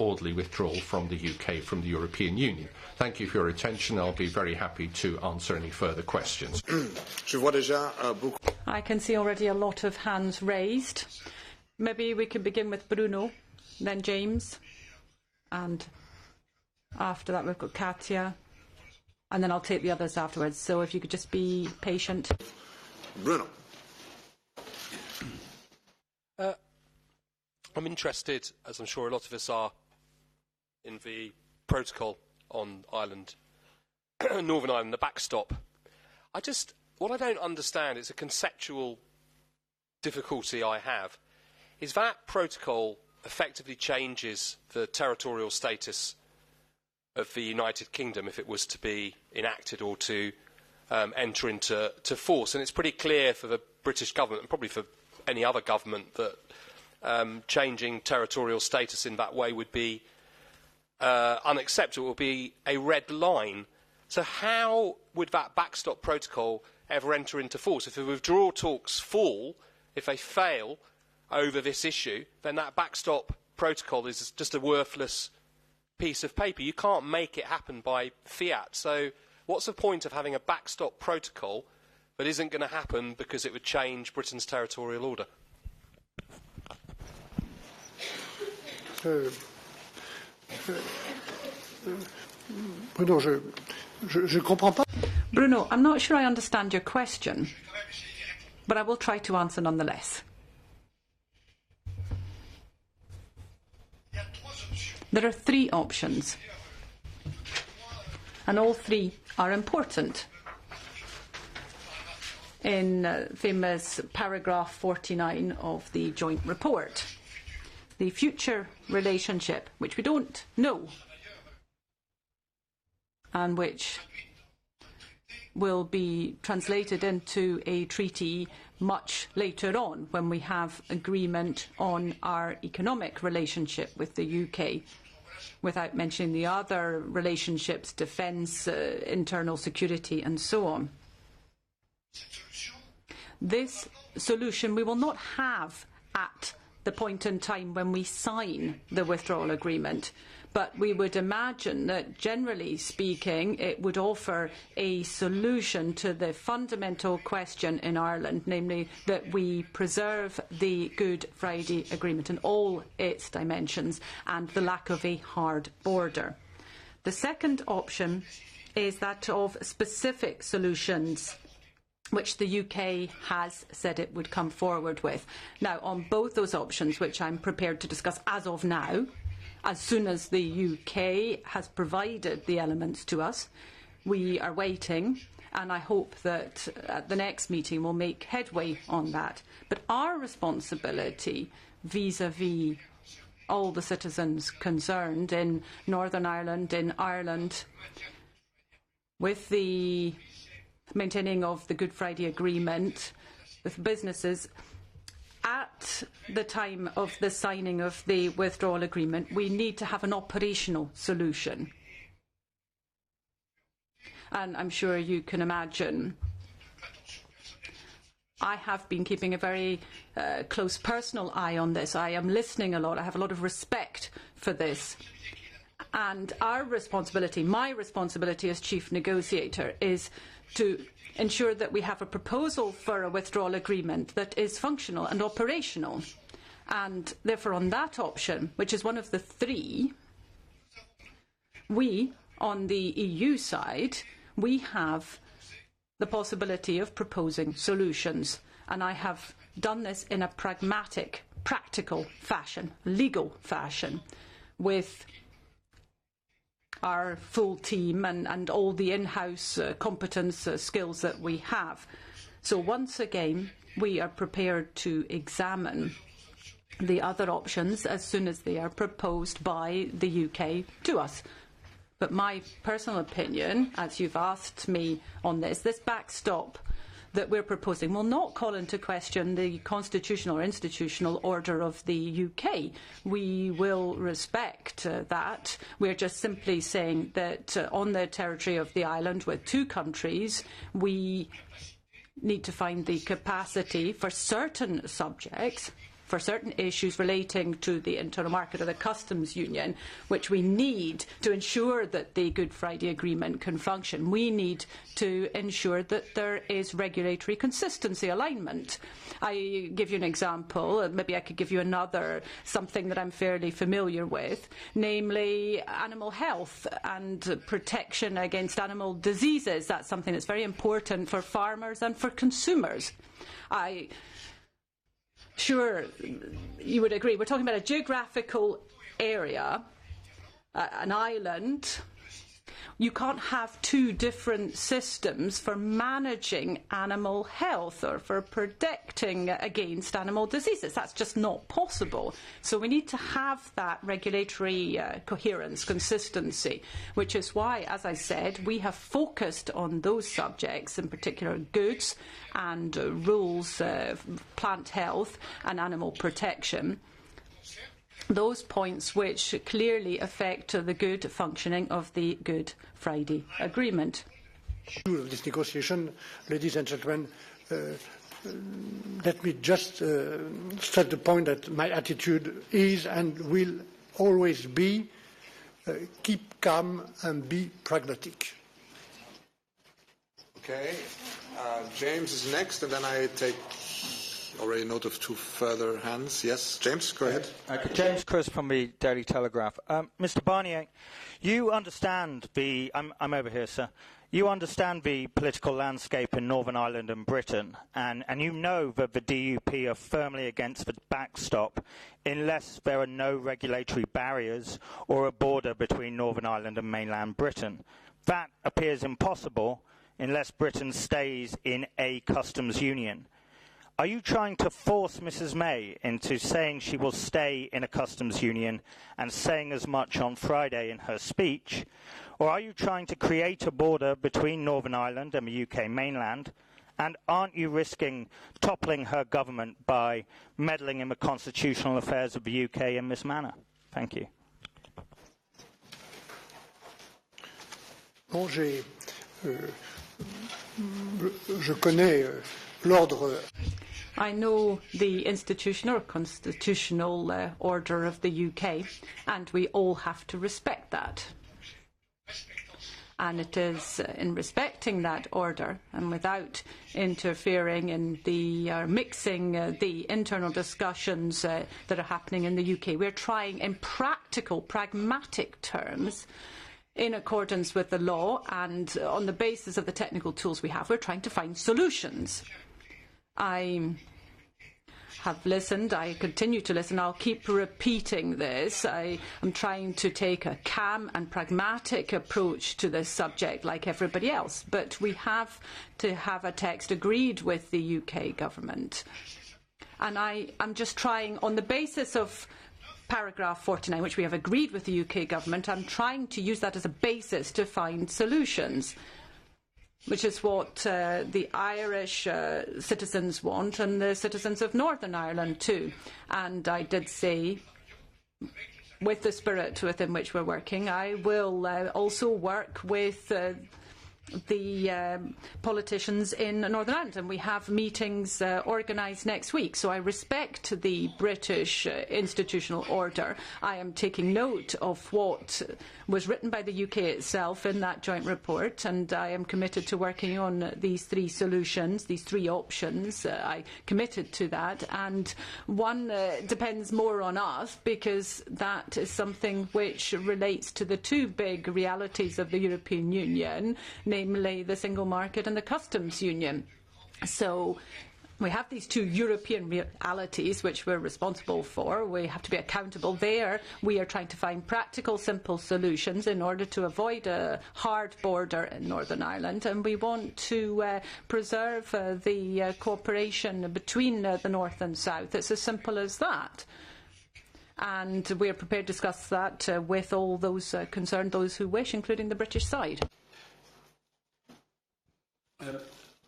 orderly withdrawal from the UK from the European Union. Thank you for your attention. I'll be very happy to answer any further questions. I can see already a lot of hands raised. Maybe we can begin with Bruno, then James, and after that we've got Katia, and then I'll take the others afterwards. So if you could just be patient. Bruno. I'm interested, as I'm sure a lot of us are, in the protocol on Ireland, Northern Ireland, the backstop. What I don't understand, it's a conceptual difficulty I have, is that protocol effectively changes the territorial status of the United Kingdom if it was to be enacted or to enter into force. And it's pretty clear for the British government, and probably for any other government, that changing territorial status in that way would be unacceptable. It would be a red line. So how would that backstop protocol ever enter into force? If the withdrawal talks fall, if they fail over this issue, then that backstop protocol is just a worthless piece of paper. You can't make it happen by fiat. So what's the point of having a backstop protocol that isn't going to happen because it would change Britain's territorial order? Bruno, I'm not sure I understand your question, but I will try to answer nonetheless. There are three options, and all three are important. In famous paragraph 49 of the joint report, the future relationship, which we don't know, and which will be translated into a treaty much later on when we have agreement on our economic relationship with the UK, without mentioning the other relationships, defence, internal security and so on. This solution we will not have at the point in time when we sign the withdrawal agreement, but we would imagine that, generally speaking, it would offer a solution to the fundamental question in Ireland, namely that we preserve the Good Friday Agreement in all its dimensions and the lack of a hard border. The second option is that of specific solutions, which the UK has said it would come forward with. Now, on both those options, which I'm prepared to discuss as of now, as soon as the UK has provided the elements to us, we are waiting, and I hope that at the next meeting we'll make headway on that. But our responsibility vis-à-vis all the citizens concerned in Northern Ireland, in Ireland, with the maintaining of the Good Friday Agreement with businesses, at the time of the signing of the withdrawal agreement, we need to have an operational solution. And I'm sure you can imagine, I have been keeping a very close personal eye on this. I am listening a lot. I have a lot of respect for this. And our responsibility, my responsibility as chief negotiator, is to ensure that we have a proposal for a withdrawal agreement that is functional and operational. And therefore, on that option, which is one of the three, we, on the EU side, we have the possibility of proposing solutions. And I have done this in a pragmatic, practical fashion, legal fashion, with our full team and all the in-house competence skills that we have. So once again, we are prepared to examine the other options as soon as they are proposed by the UK to us. But my personal opinion, as you've asked me on this backstop that we're proposing will not call into question the constitutional or institutional order of the UK. We will respect that. We're just simply saying that on the territory of the island with two countries, we need to find the capacity for certain subjects for certain issues relating to the internal market or the customs union, which we need to ensure that the Good Friday Agreement can function. We need to ensure that there is regulatory consistency, alignment. I give you an example, maybe I could give you another, something that I'm fairly familiar with, namely animal health and protection against animal diseases. That's something that's very important for farmers and for consumers. Sure, you would agree. We're talking about a geographical area, an island. You can't have two different systems for managing animal health or for protecting against animal diseases. That's just not possible. So we need to have that regulatory coherence, consistency, which is why, as I said, we have focused on those subjects, in particular goods and rules, plant health and animal protection. Those points which clearly affect the good functioning of the Good Friday Agreement. Of this negotiation, ladies and gentlemen, let me just stress the point that my attitude is and will always be keep calm and be pragmatic. Okay, James is next, and then I take already note of two further hands. Yes, James, go ahead. James Chris from the Daily Telegraph. Mr. Barnier, you understand I'm over here, sir. You understand the political landscape in Northern Ireland and Britain, and you know that the DUP are firmly against the backstop unless there are no regulatory barriers or a border between Northern Ireland and mainland Britain. That appears impossible unless Britain stays in a customs union. Are you trying to force Mrs May into saying she will stay in a customs union and saying as much on Friday in her speech? Or are you trying to create a border between Northern Ireland and the UK mainland? And aren't you risking toppling her government by meddling in the constitutional affairs of the UK in this manner? Thank you. Bon, je connais l'ordre. I know the institutional or constitutional order of the UK, and we all have to respect that. And it is in respecting that order and without interfering in the mixing the internal discussions that are happening in the UK. We're trying in practical, pragmatic terms, in accordance with the law and on the basis of the technical tools we have, we're trying to find solutions. I have listened, I continue to listen, I'll keep repeating this. I am trying to take a calm and pragmatic approach to this subject like everybody else, but we have to have a text agreed with the UK government. And I'm just trying, on the basis of paragraph 49, which we have agreed with the UK government, I'm trying to use that as a basis to find solutions, which is what the Irish citizens want and the citizens of Northern Ireland too. And I did say, with the spirit within which we're working, I will also work with the politicians in Northern Ireland, and we have meetings organised next week. So I respect the British institutional order. I am taking note of what was written by the UK itself in that joint report, and I am committed to working on these three solutions, these three options. I committed to that, and one depends more on us because that is something which relates to the two big realities of the European Union, namely the single market and the customs union. So we have these two European realities which we're responsible for. We have to be accountable there. We are trying to find practical, simple solutions in order to avoid a hard border in Northern Ireland, and we want to preserve the cooperation between the North and South. It's as simple as that. And we are prepared to discuss that with all those concerned, those who wish, including the British side.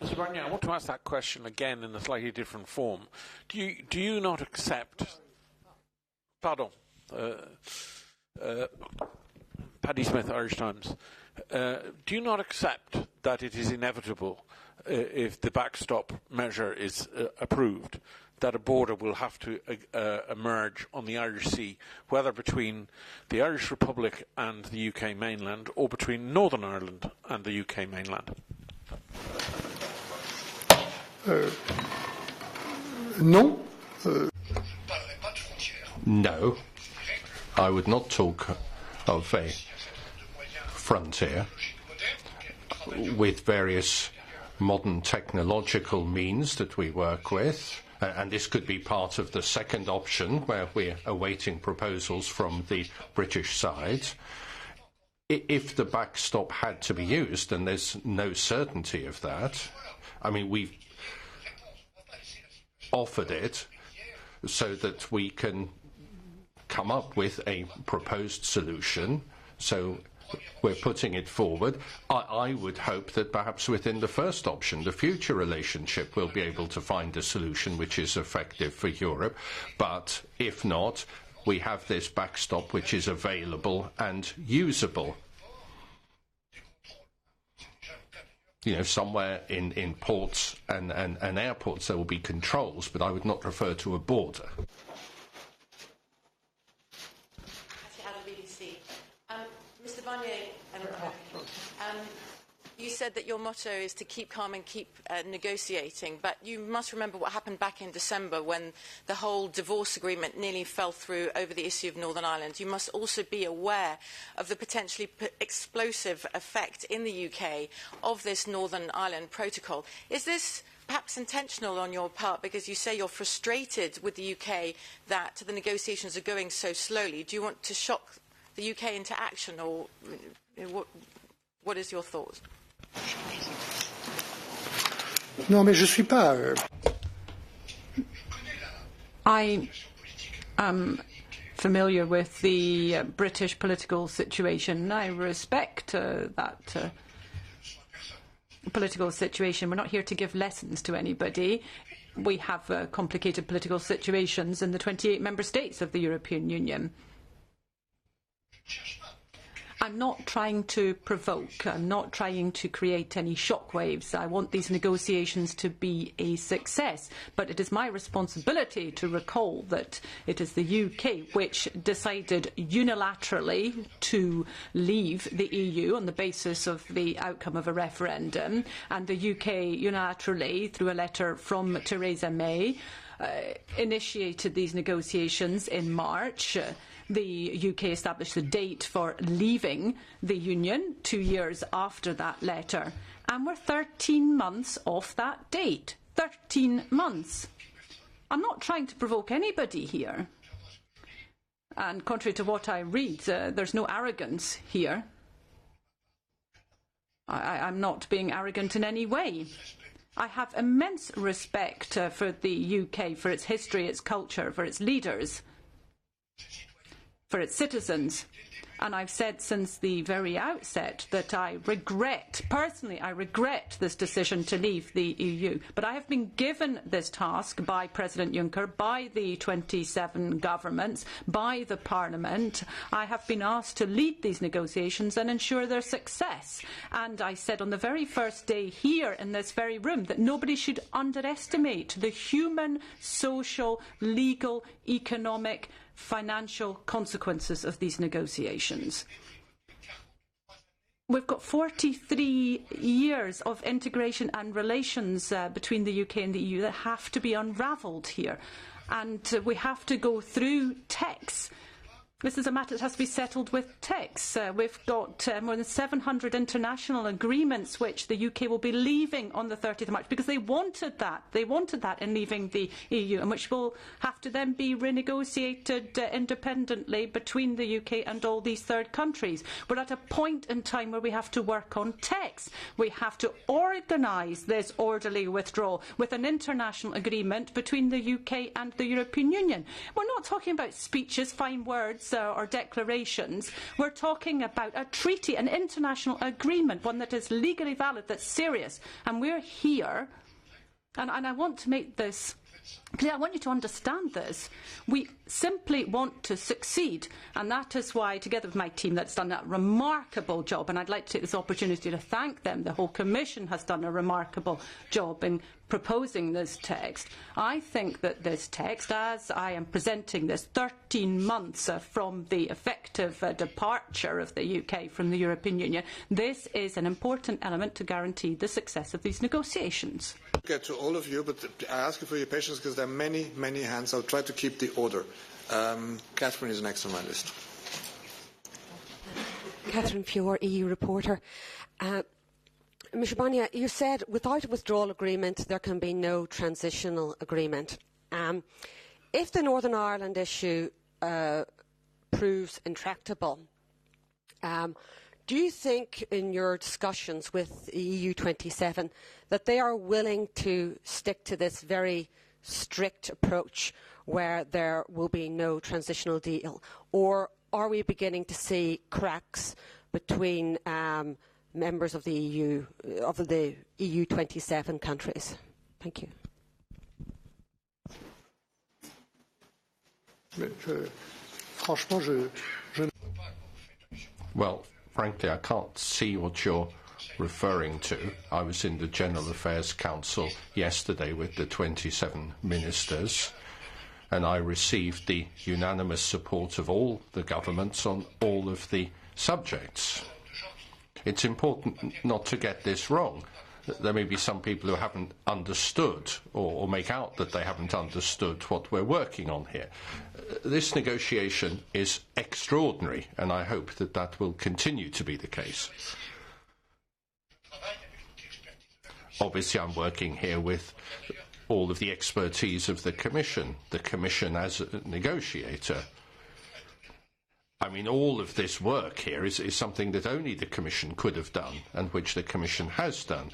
Mr. Barnier, I want to ask that question again in a slightly different form. Do you not accept? Pardon, Paddy Smith, Irish Times. Do you not accept that it is inevitable if the backstop measure is approved, that a border will have to emerge on the Irish Sea, whether between the Irish Republic and the UK mainland or between Northern Ireland and the UK mainland? No. No, I would not talk of a frontier with various modern technological means that we work with. And this could be part of the second option, where we're awaiting proposals from the British side. If the backstop had to be used, and there's no certainty of that, I mean, we've offered it so that we can come up with a proposed solution. So we're putting it forward. I would hope that perhaps within the first option, the future relationship, will be able to find a solution which is effective for Europe. But if not, we have this backstop which is available and usable. You know, somewhere in ports and airports there will be controls, but I would not refer to a border. Mr. Barnier, you said that your motto is to keep calm and keep negotiating, but you must remember what happened back in December when the whole divorce agreement nearly fell through over the issue of Northern Ireland. You must also be aware of the potentially explosive effect in the UK of this Northern Ireland protocol. Is this perhaps intentional on your part, because you say you're frustrated with the UK that the negotiations are going so slowly? Do you want to shock the UK into action, or what is your thought? Non, mais je suis pas. I am familiar with the British political situation. I respect that political situation. We're not here to give lessons to anybody. We have complicated political situations in the 28 member states of the European Union. I'm not trying to provoke. I'm not trying to create any shockwaves. I want these negotiations to be a success. But it is my responsibility to recall that it is the UK which decided unilaterally to leave the EU on the basis of the outcome of a referendum. And the UK unilaterally, through a letter from Theresa May, initiated these negotiations in March. The UK established the date for leaving the Union 2 years after that letter. And we're 13 months off that date. 13 months. I'm not trying to provoke anybody here. And contrary to what I read, there's no arrogance here. I'm not being arrogant in any way. I have immense respect for the UK, for its history, its culture, for its leaders, for its citizens. And I've said since the very outset that I regret, personally, I regret this decision to leave the EU. But I have been given this task by President Juncker, by the 27 governments, by the Parliament. I have been asked to lead these negotiations and ensure their success. And I said on the very first day here in this very room that nobody should underestimate the human, social, legal, economic, financial consequences of these negotiations. We've got 43 years of integration and relations between the UK and the EU that have to be unravelled here. And we have to go through texts. This is a matter that has to be settled with texts. We've got more than 700 international agreements which the UK will be leaving on the 30th of March because they wanted that. They wanted that in leaving the EU, and which will have to then be renegotiated independently between the UK and all these third countries. We're at a point in time where we have to work on texts. We have to organise this orderly withdrawal with an international agreement between the UK and the European Union. We're not talking about speeches, fine words, or declarations. We're talking about a treaty, an international agreement, one that is legally valid, that's serious. And we're here, and I want to make this I want you to understand this. We simply want to succeed, and that is why, together with my team, that's done a remarkable job, and I'd like to take this opportunity to thank them. The whole Commission has done a remarkable job in proposing this text. I think that this text, as I am presenting this 13 months from the effective departure of the UK from the European Union, this is an important element to guarantee the success of these negotiations. I'll get to all of you, but I ask you for your patience because there are many, many hands. I'll try to keep the order. Catherine is next on my list. Catherine Fiore, EU reporter. Michel Barnier, you said without a withdrawal agreement there can be no transitional agreement. If the Northern Ireland issue proves intractable, do you think in your discussions with the EU27 that they are willing to stick to this very strict approach where there will be no transitional deal? Or are we beginning to see cracks between members of the EU, of the EU27 countries? Thank you. Well, frankly, I can't see what you're referring to. I was in the General Affairs Council yesterday with the 27 ministers, and I received the unanimous support of all the governments on all of the subjects. It's important not to get this wrong. There may be some people who haven't understood or make out that they haven't understood what we're working on here. This negotiation is extraordinary, and I hope that that will continue to be the case. Obviously, I'm working here with all of the expertise of the Commission as a negotiator. I mean, all of this work here is something that only the Commission could have done, and which the Commission has done.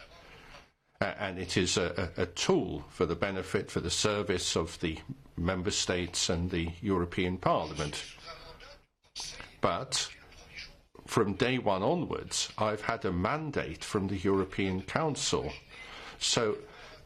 And it is a tool for the benefit, for the service of the Member States and the European Parliament. But from day one onwards, I've had a mandate from the European Council. So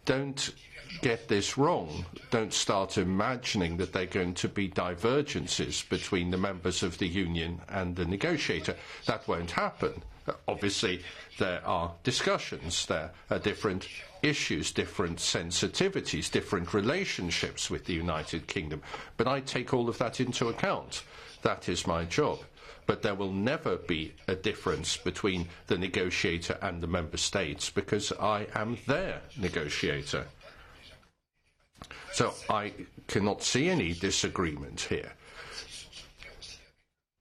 don't get this wrong. Don't start imagining that there are going to be divergences between the members of the Union and the negotiator. That won't happen. Obviously, there are discussions, there are different issues, different sensitivities, different relationships with the United Kingdom. But I take all of that into account. That is my job. But there will never be a difference between the negotiator and the Member States, because I am their negotiator. So I cannot see any disagreement here.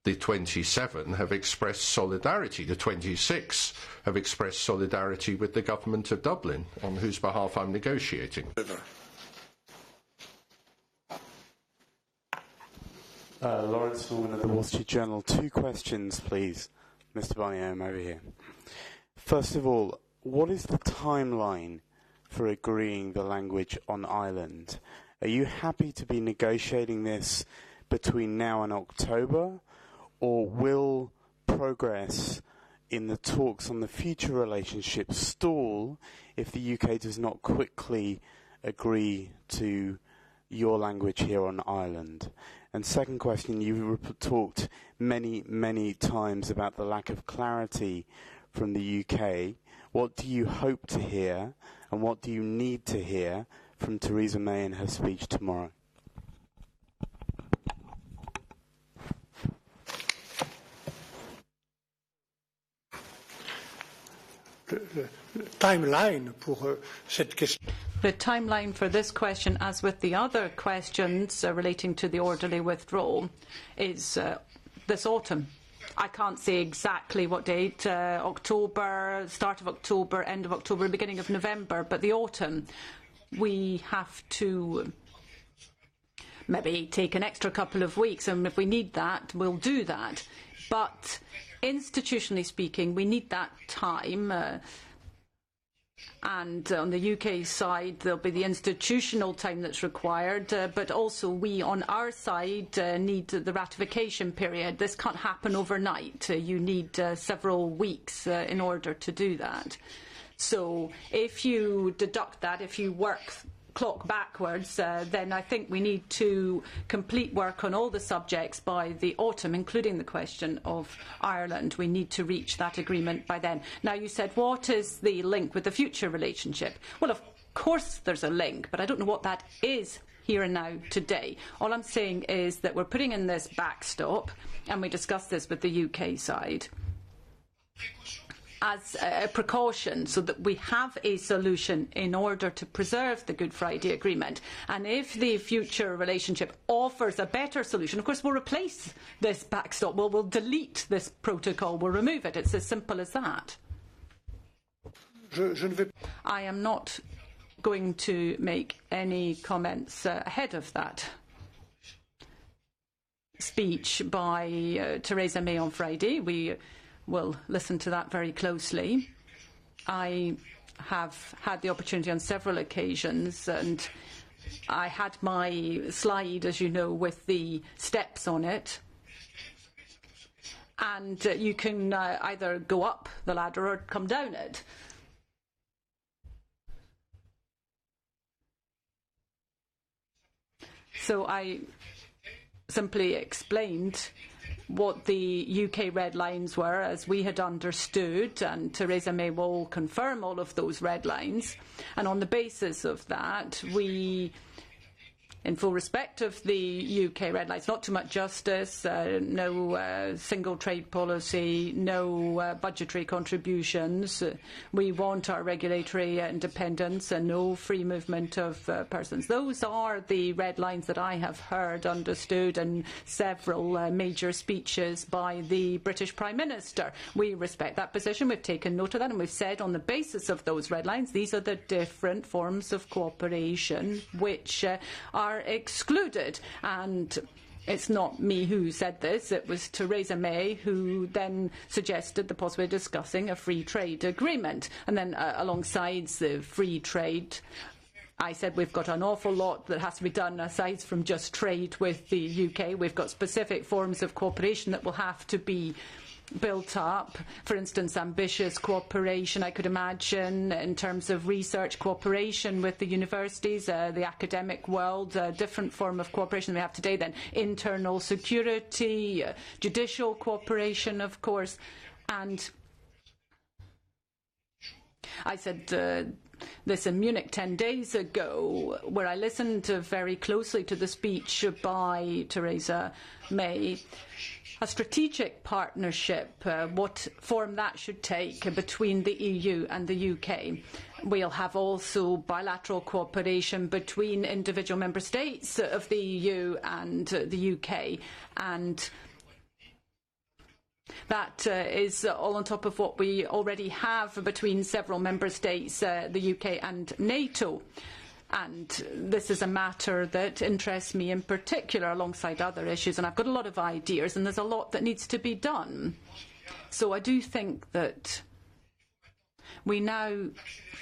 The 27 have expressed solidarity. The 26 have expressed solidarity with the government of Dublin, on whose behalf I'm negotiating. Lawrence Norman of the Wall Street Journal. 2 questions, please. Mr. Barnier, I'm over here. First of all, what is the timeline for agreeing the language on Ireland? Are you happy to be negotiating this between now and October, or will progress in the talks on the future relationship stall if the UK does not quickly agree to your language here on Ireland? And second question, you talked many, many times about the lack of clarity from the UK. What do you hope to hear, and what do you need to hear from Theresa May in her speech tomorrow? The timeline for this question, as with the other questions relating to the orderly withdrawal, is this autumn. I can't say exactly what date, October, start of October, end of October, beginning of November, but the autumn. We have to maybe take an extra couple of weeks, and if we need that, we'll do that. But institutionally speaking, we need that time. And on the UK side, there'll be the institutional time that's required, but also we, on our side, need the ratification period. This can't happen overnight. You need several weeks in order to do that. So if you deduct that, if you work clock backwards, then I think we need to complete work on all the subjects by the autumn, including the question of Ireland. We need to reach that agreement by then. Now, you said, what is the link with the future relationship? Well, of course there's a link, but I don't know what that is here and now today. All I'm saying is that we're putting in this backstop, and we discussed this with the UK side, as a precaution so that we have a solution in order to preserve the Good Friday Agreement. And if the future relationship offers a better solution, of course we'll replace this backstop. We'll delete this protocol. We'll remove it. It's as simple as that. I am not going to make any comments ahead of that speech by Theresa May on Friday. We will listen to that very closely. I have had the opportunity on several occasions, and I had my slide, as you know, with the steps on it. And you can either go up the ladder or come down it. So I simply explained what the UK red lines were as we had understood, and Theresa May will confirm all of those red lines. And on the basis of that, we, in full respect of the UK red lines, not too much justice, no single trade policy, no budgetary contributions. We want our regulatory independence and no free movement of persons. Those are the red lines that I have heard understood in several major speeches by the British Prime Minister. We respect that position. We've taken note of that, and we've said on the basis of those red lines, these are the different forms of cooperation which are excluded. And it's not me who said this, it was Theresa May who then suggested the possibility of discussing a free trade agreement. And then alongside the free trade, I said we've got an awful lot that has to be done aside from just trade with the UK. We've got specific forms of cooperation that will have to be built up. For instance, ambitious cooperation, I could imagine, in terms of research cooperation with the universities, the academic world, a different form of cooperation we have today. Then internal security, judicial cooperation, of course. And I said this in Munich 10 days ago, where I listened very closely to the speech by Theresa May. A strategic partnership, what form that should take between the EU and the UK. We'll have also bilateral cooperation between individual member states of the EU and the UK. And that is all on top of what we already have between several member states, the UK and NATO. And this is a matter that interests me in particular alongside other issues, and I've got a lot of ideas, and there's a lot that needs to be done. So I do think that we now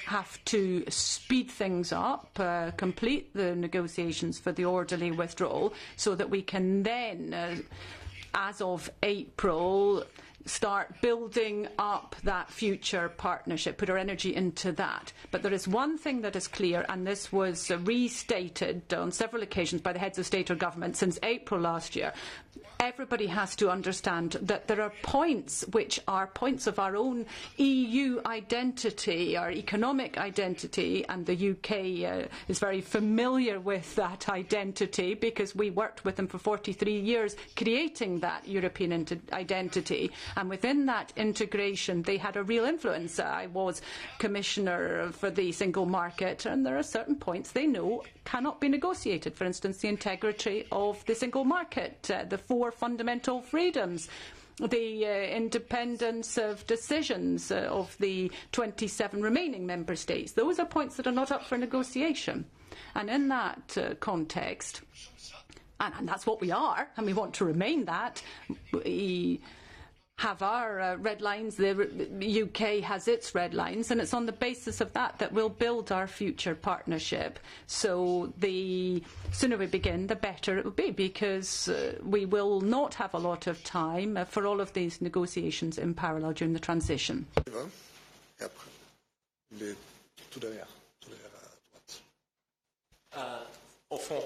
have to speed things up, complete the negotiations for the orderly withdrawal, so that we can then, as of April, start building up that future partnership, put our energy into that. But there is one thing that is clear, and this was restated on several occasions by the heads of state or government since April last year. Everybody has to understand that there are points which are points of our own EU identity, our economic identity, and the UK is very familiar with that identity because we worked with them for 43 years creating that European identity. And within that integration, they had a real influence. I was Commissioner for the Single Market, and there are certain points they know cannot be negotiated. For instance, the integrity of the single market, the 4 fundamental freedoms, the independence of decisions of the 27 remaining member states. Those are points that are not up for negotiation. And in that context, and that's what we are, and we want to remain that, we have our red lines, the UK has its red lines, and it's on the basis of that that we'll build our future partnership. So the sooner we begin, the better it will be, because we will not have a lot of time for all of these negotiations in parallel during the transition. Au fond,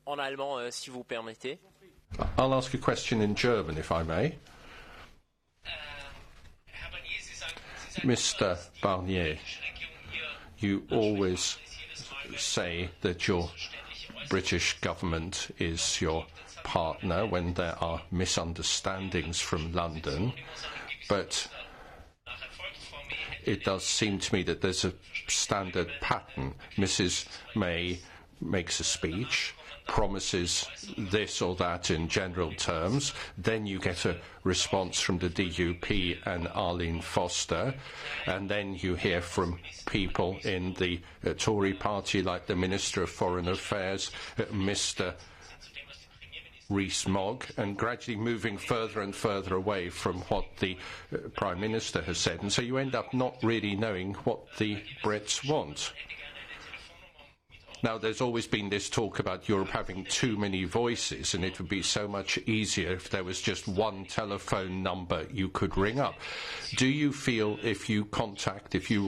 en allemand, si vous permettez. I'll ask a question in German, if I may. Mr. Barnier, you always say that your British government is your partner when there are misunderstandings from London, but it does seem to me that there's a standard pattern. Mrs. May makes a speech, promises this or that in general terms, then you get a response from the DUP and Arlene Foster, and then you hear from people in the Tory party like the Minister of Foreign Affairs, Mr. Rees-Mogg, and gradually moving further and further away from what the Prime Minister has said. And so you end up not really knowing what the Brits want. Now, there's always been this talk about Europe having too many voices, and it would be so much easier if there was just one telephone number you could ring up. Do you feel if you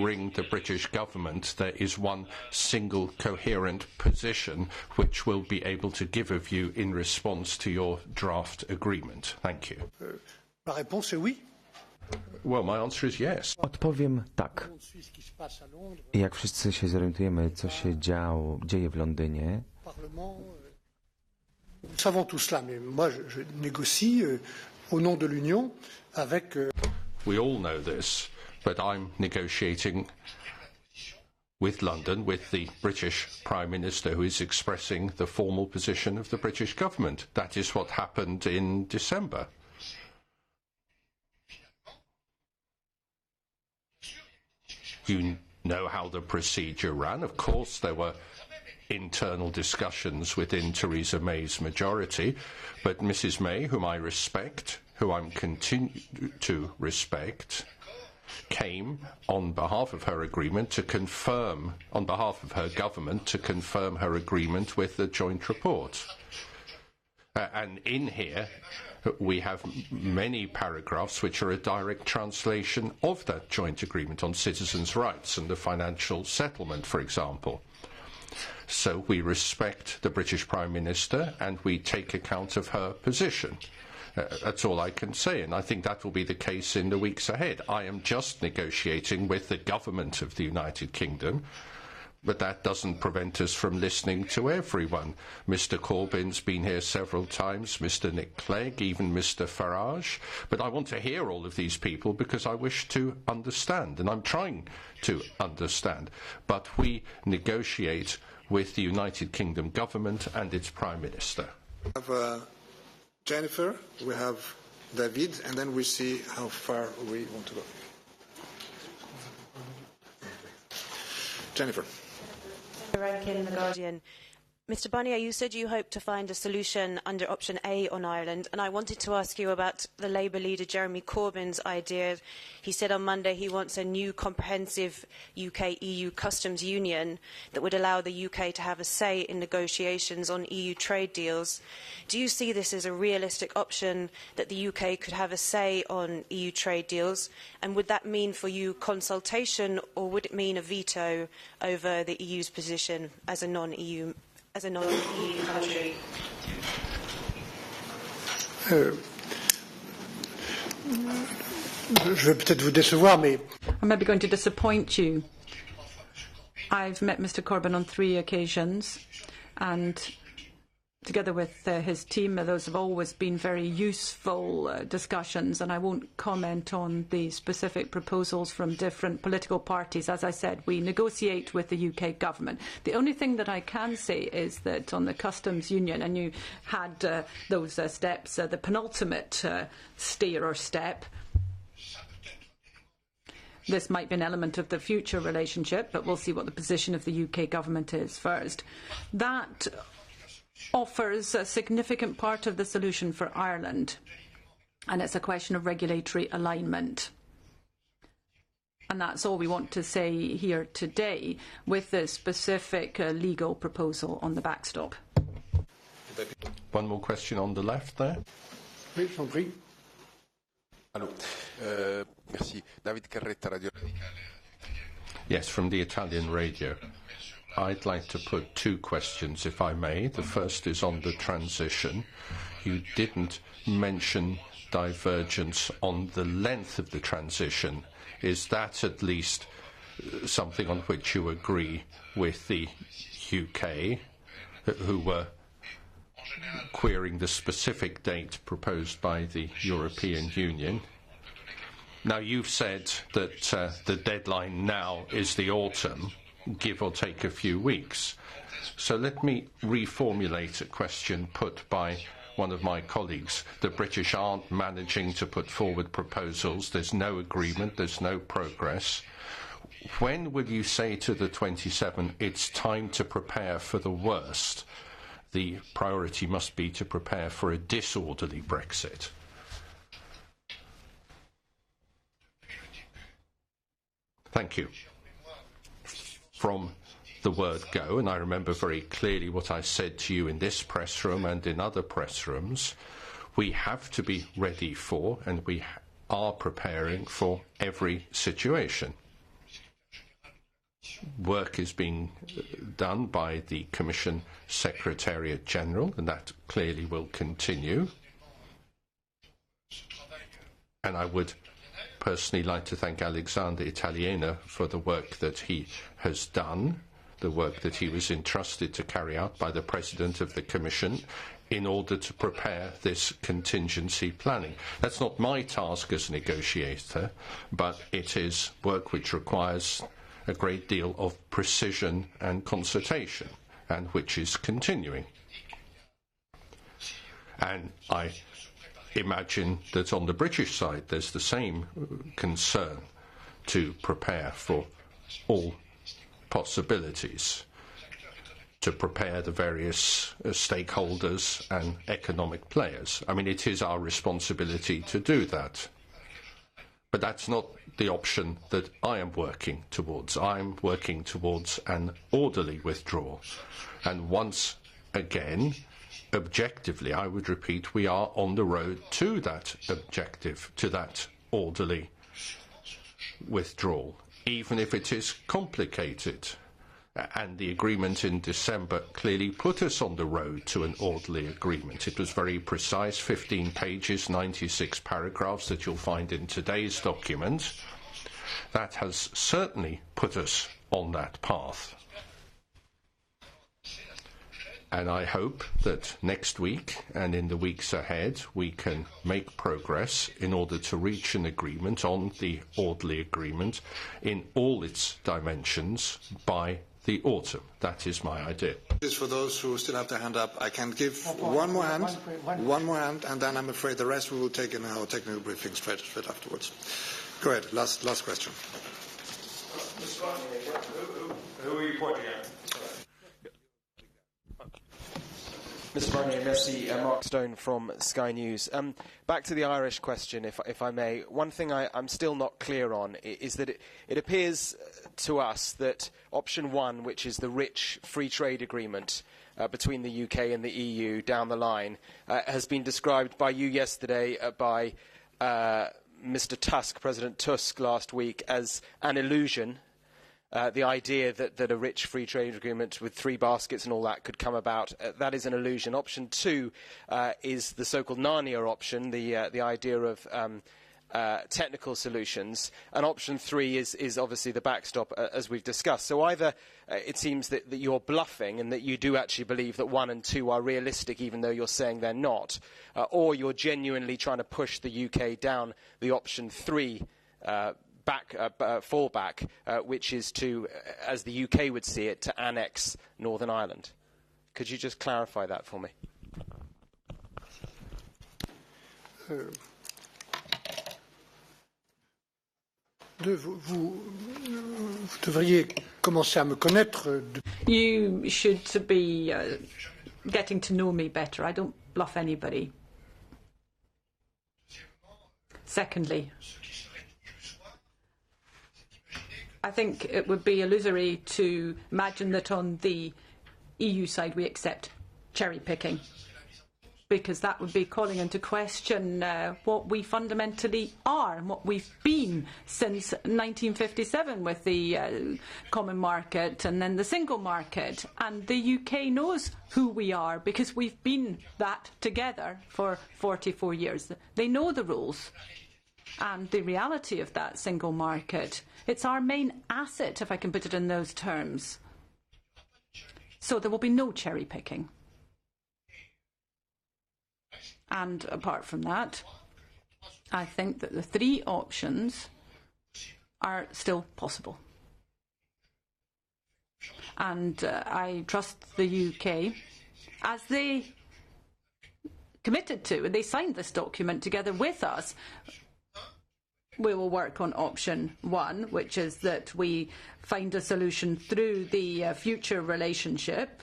ring the British government, there is one single coherent position which will be able to give of you in response to your draft agreement? Thank you. La réponse est oui. Well, my answer is yes. Odpowiem tak. Jak wszyscy się zorientujemy, co się dzieje w Londynie. Nous savons tout cela, mais moi je négocie au nom de l'Union avec. We all know this, but I'm negotiating with London, with the British Prime Minister, who is expressing the formal position of the British government. That is what happened in December. You know how the procedure ran. Of course, there were internal discussions within Theresa May's majority, but Mrs. May, whom I respect, who I'm continue to respect, came on behalf of her agreement to confirm, on behalf of her government, to confirm her agreement with the joint report. And in here, we have many paragraphs which are a direct translation of that joint agreement on citizens' rights and the financial settlement, for example. So we respect the British Prime Minister and we take account of her position. That's all I can say, and I think that will be the case in the weeks ahead. I am just negotiating with the government of the United Kingdom, but that doesn't prevent us from listening to everyone. Mr. Corbyn's been here several times, Mr. Nick Clegg, even Mr. Farage. But I want to hear all of these people because I wish to understand, and I'm trying to understand. But we negotiate with the United Kingdom government and its Prime Minister. We have Jennifer, we have David, and then we see how far we want to go. Jennifer. Rankin, The Guardian. Mr. Barnier, you said you hope to find a solution under option A on Ireland, and I wanted to ask you about the Labour leader Jeremy Corbyn's idea. He said on Monday he wants a new comprehensive UK-EU customs union that would allow the UK to have a say in negotiations on EU trade deals. Do you see this as a realistic option, that the UK could have a say on EU trade deals? And would that mean for you consultation, or would it mean a veto over the EU's position as a non-EU country? Je vais peut-être vous décevoir, mais I may be going to disappoint you. I've met Mr. Corbyn on 3 occasions, and together with his team, those have always been very useful discussions, and I won't comment on the specific proposals from different political parties. As I said, we negotiate with the UK government. The only thing that I can say is that on the customs union, and you had those steps, the penultimate stair or step, this might be an element of the future relationship, but we'll see what the position of the UK government is first. That offers a significant part of the solution for Ireland, and it's a question of regulatory alignment. And that's all we want to say here today with the specific legal proposal on the backstop. One more question on the left there. oui, j'en prie. Allô. Merci. David Carretta, Radio Radicale. Yes, from the Italian radio. I'd like to put two questions, if I may. The first is on the transition. You didn't mention divergence on the length of the transition. Is that at least something on which you agree with the UK, who were querying the specific date proposed by the European Union? Now, you've said that the deadline now is the autumn, give or take a few weeks. So let me reformulate a question put by one of my colleagues. The British aren't managing to put forward proposals. There's no agreement. There's no progress. When will you say to the 27, it's time to prepare for the worst? The priority must be to prepare for a disorderly Brexit. Thank you. From the word go, and I remember very clearly what I said to you in this press room and in other press rooms, we have to be ready for, and we are preparing for, every situation. Work is being done by the Commission Secretariat General, and that clearly will continue. And I would personally like to thank Alexander Italiana for the work that he has done, the work that he was entrusted to carry out by the President of the Commission in order to prepare this contingency planning. That's not my task as negotiator, but it is work which requires a great deal of precision and consultation, and which is continuing. And I imagine that on the British side there's the same concern to prepare for all possibilities, to prepare the various stakeholders and economic players. I mean, it is our responsibility to do that. But that's not the option that I am working towards. I'm working towards an orderly withdrawal. And once again, objectively, I would repeat, we are on the road to that objective, to that orderly withdrawal, even if it is complicated. And the agreement in December clearly put us on the road to an orderly agreement. It was very precise, 15 pages, 96 paragraphs that you'll find in today's document. That has certainly put us on that path. And I hope that next week and in the weeks ahead we can make progress in order to reach an agreement on the orderly agreement in all its dimensions by the autumn. That is my idea. For those who still have their hand up, I can give one more hand, and then I'm afraid the rest we will take in our technical briefing straight afterwards. Go ahead, last question. Who are you pointing at? Mr. Barnier, merci. Mark Stone from Sky News. Back to the Irish question, if I may. One thing I'm still not clear on is that it appears to us that option one, which is the rich free trade agreement between the UK and the EU down the line, has been described by you yesterday, by Mr. Tusk, President Tusk last week, as an illusion. The idea that a rich free trade agreement with three baskets and all that could come about, that is an illusion. Option two is the so-called Narnia option, the idea of technical solutions. And option three is obviously the backstop, as we've discussed. So either it seems that you're bluffing and that you do actually believe that one and two are realistic, even though you're saying they're not, or you're genuinely trying to push the UK down the option three fallback, which is to, as the UK would see it, to annex Northern Ireland. Could you just clarify that for me? Vous devriez commencer à me connaître. You should be getting to know me better. I don't bluff anybody. Secondly, I think it would be illusory to imagine that on the EU side we accept cherry picking, because that would be calling into question what we fundamentally are and what we've been since 1957 with the common market and then the single market. And the UK knows who we are because we've been that together for 44 years. They know the rules and the reality of that single market. It's our main asset, if I can put it in those terms. So there will be no cherry picking. And apart from that, I think that the three options are still possible. And I trust the UK, as they committed to, and they signed this document together with us. We will work on option one, which is that we find a solution through the future relationship,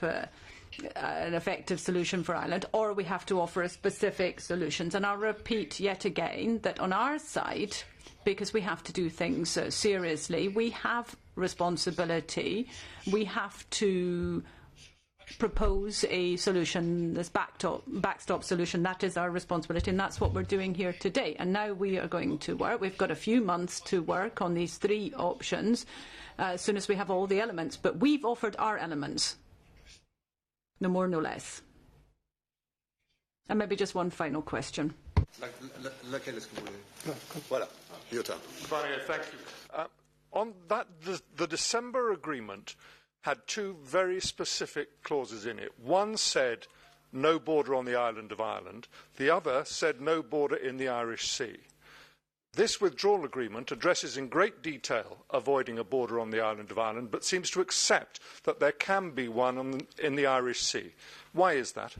an effective solution for Ireland, or we have to offer a specific solutions. And I'll repeat yet again that on our side, because we have to do things seriously, we have responsibility. We have to propose a solution, this backstop solution. That is our responsibility, and that's what we're doing here today. And now we are going to work. We've got a few months to work on these three options as soon as we have all the elements. But we've offered our elements. No more, no less. And maybe just one final question. Voilà, your turn. Barnier, thank you. On that, the December agreement had two very specific clauses in it. One said no border on the island of Ireland. The other said no border in the Irish Sea. This withdrawal agreement addresses in great detail avoiding a border on the island of Ireland, but seems to accept that there can be one in the Irish Sea. Why is that?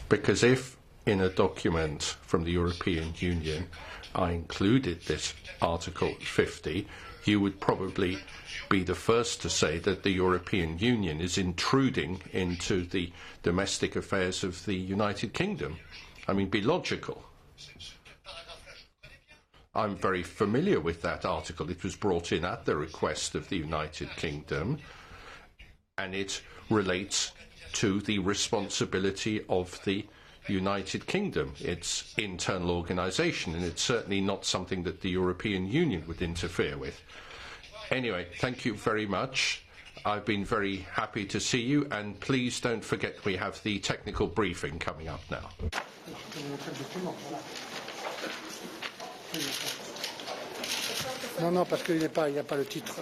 Because if in a document from the European Union I included this Article 50, you would probably be the first to say that the European Union is intruding into the domestic affairs of the United Kingdom. I mean, be logical. I'm very familiar with that article. It was brought in at the request of the United Kingdom, and it relates to the responsibility of the United Kingdom, its internal organisation, and it's certainly not something that the European Union would interfere with. Anyway, thank you very much. I've been very happy to see you, and please don't forget we have the technical briefing coming up now. Non, parce qu'il n'y a pas le titre.